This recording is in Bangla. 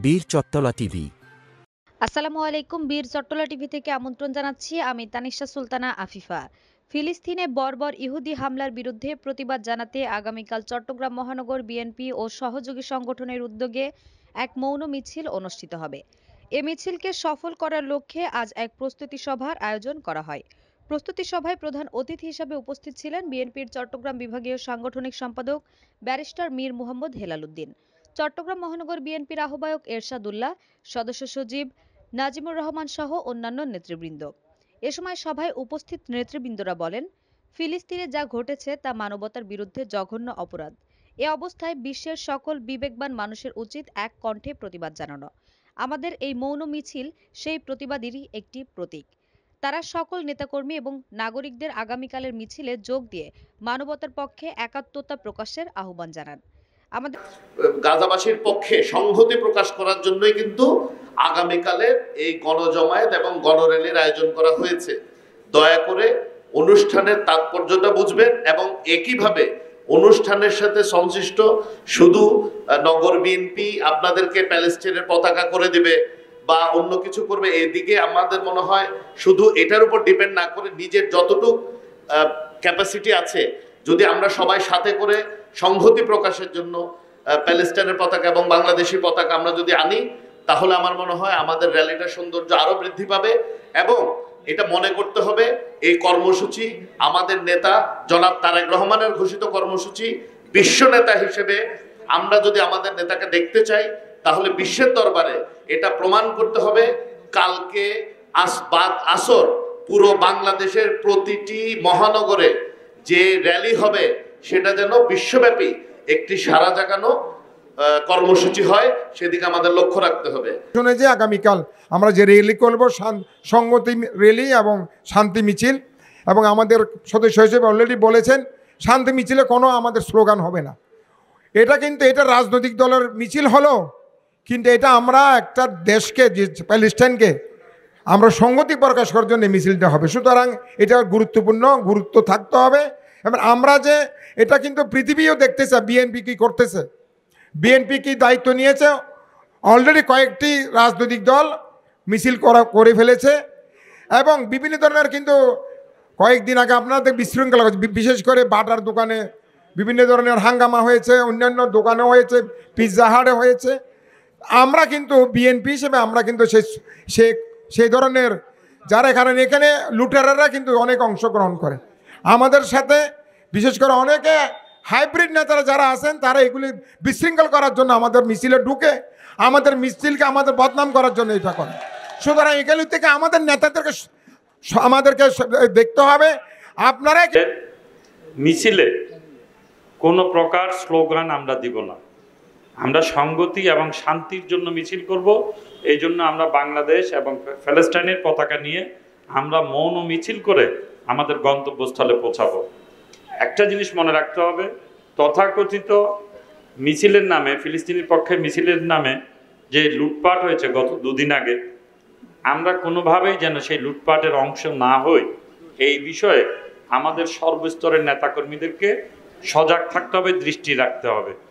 বীর চট্টলা টিভি। আসসালামু আলাইকুম। বীর চট্টলা টিভি থেকে আমন্ত্রণ জানাচ্ছি আমি তানিশা সুলতানা আফিফা। ফিলিস্তিনে বর্বর ইহুদি হামলার বিরুদ্ধে প্রতিবাদ জানাতে আগামীকাল চট্টগ্রাম মহানগর বিএনপি ও সহযোগী সংগঠনের উদ্যোগে এক মৌন মিছিল অনুষ্ঠিত হবে। এ মিছিলকে সফল করার লক্ষ্যে আজ এক প্রস্তুতি সভার আয়োজন করা হয়। প্রস্তুতি সভায় প্রধান অতিথি হিসেবে উপস্থিত ছিলেন বিএনপির চট্টগ্রাম বিভাগীয় সাংগঠনিক সম্পাদক ব্যারিস্টার মীর মুহাম্মদ হেলাল উদ্দিন, চট্টগ্রাম মহানগর বিএনপির আহ্বায়ক এরশাদ উল্লাহ, সদস্য সচিব নাজিমুর রহমান সহ অন্যান্য নেতৃবৃন্দ। এ সময় সভায় উপস্থিত নেতৃবৃন্দরা বলেন, ফিলিস্তিনে যা ঘটেছে তা মানবতার বিরুদ্ধে জঘন্য অপরাধ। এ অবস্থায় বিশ্বের সকল বিবেকবান মানুষের উচিত এক কণ্ঠে প্রতিবাদ জানানো। আমাদের এই মৌন মিছিল সেই প্রতিবাদেরই একটি প্রতীক। তারা সকল নেতাকর্মী এবং নাগরিকদের আগামীকালের মিছিলে যোগ দিয়ে মানবতার পক্ষে একাত্মতা প্রকাশের আহ্বান জানান। আমাদের গাজাবাসীর পক্ষে সংহতি প্রকাশ করার জন্যই কিন্তু আগামীকালের এই গণজমায়েত এবং গণর্যালির আয়োজন করা হয়েছে। দয়া করে অনুষ্ঠানের তাৎপর্যটা বুঝবেন এবং একইভাবে অনুষ্ঠানের সাথে সংশ্লিষ্ট শুধু নগর বিএনপি আপনাদেরকে প্যালেস্টাইনের পতাকা করে দেবে বা অন্য কিছু করবে, এদিকে আমাদের মনে হয় শুধু এটার উপর ডিপেন্ড না করে নিজের যতটুকু ক্যাপাসিটি আছে যদি আমরা সবাই সাথে করে সংহতি প্রকাশের জন্য প্যালেস্টাইনের পতাকা এবং বাংলাদেশি পতাকা আমরা যদি আনি, তাহলে আমার মনে হয় আমাদের র্যালিটার সৌন্দর্য আরো বৃদ্ধি পাবে। এবং এটা মনে করতে হবে এই কর্মসূচি আমাদের নেতা জনাব তারেক রহমানের ঘোষিত কর্মসূচি। বিশ্ব নেতা হিসেবে আমরা যদি আমাদের নেতাকে দেখতে চাই তাহলে বিশ্বের দরবারে এটা প্রমাণ করতে হবে কালকে আসর পুরো বাংলাদেশের প্রতিটি মহানগরে যে র্যালি হবে সেটা যেন বিশ্বব্যাপী একটি সারা জাগানো কর্মসূচি হয়, সেদিকে আমাদের লক্ষ্য রাখতে হবে। শুনে যে আগামীকাল আমরা যে র্যালি করব সংহতি র্যালি এবং শান্তি মিছিল, এবং আমাদের সদস্য হিসেবে অলরেডি বলেছেন শান্তি মিছিলে কোনো আমাদের স্লোগান হবে না। এটা কিন্তু এটা রাজনৈতিক দলের মিছিল হলো, কিন্তু এটা আমরা একটা দেশকে যে প্যালেস্টাইনকে আমরা সংহতি প্রকাশ করার জন্য মিছিলটা হবে। সুতরাং এটা গুরুত্ব থাকতে হবে। এবং আমরা যে এটা কিন্তু পৃথিবীও দেখতেছে বিএনপি কী করতেছে, বিএনপি কি দায়িত্ব নিয়েছে। অলরেডি কয়েকটি রাজনৈতিক দল মিছিল করে ফেলেছে এবং বিভিন্ন ধরনের কিন্তু কয়েকদিন আগে আপনাদের বিশৃঙ্খলা, বিশেষ করে বাটার দোকানে বিভিন্ন ধরনের হাঙ্গামা হয়েছে, অন্যান্য দোকানেও হয়েছে, পিৎজা হাটে হয়েছে। আমরা কিন্তু বিএনপি হিসেবে আমরা কিন্তু সেই ধরনের যারা এখানে লুটেরারা কিন্তু অনেক অংশগ্রহণ করে আমাদের সাথে, বিশেষ করে অনেকে হাইব্রিড নেতারা যারা আছেন তারা এগুলি বিশৃঙ্খল করার জন্য আমাদের মিছিলে ঢুকে আমাদের মিছিলকে আমাদের বদনাম করার জন্য এটা করে। সুতরাং এগুলি থেকে আমাদের আমাদেরকে দেখতে হবে। আপনারা মিছিলে কোনো প্রকার স্লোগান আমরা দিব না, আমরা সংগতি এবং শান্তির জন্য মিছিল করব। এই জন্য আমরা বাংলাদেশ এবং প্যালেস্টাইনের পতাকা নিয়ে আমরা মৌন মিছিল করে আমাদের গন্তব্যস্থলে পৌঁছাবো। একটা জিনিস মনে রাখতে হবে, তথাকথিত মিছিলের নামে, ফিলিস্তিনের পক্ষে মিছিলের নামে যে লুটপাট হয়েছে গত দুদিন আগে, আমরা কোনোভাবেই যেন সেই লুটপাটের অংশ না হই, এই বিষয়ে আমাদের সর্বস্তরের নেতাকর্মীদেরকে সজাগ থাকতে হবে, দৃষ্টি রাখতে হবে।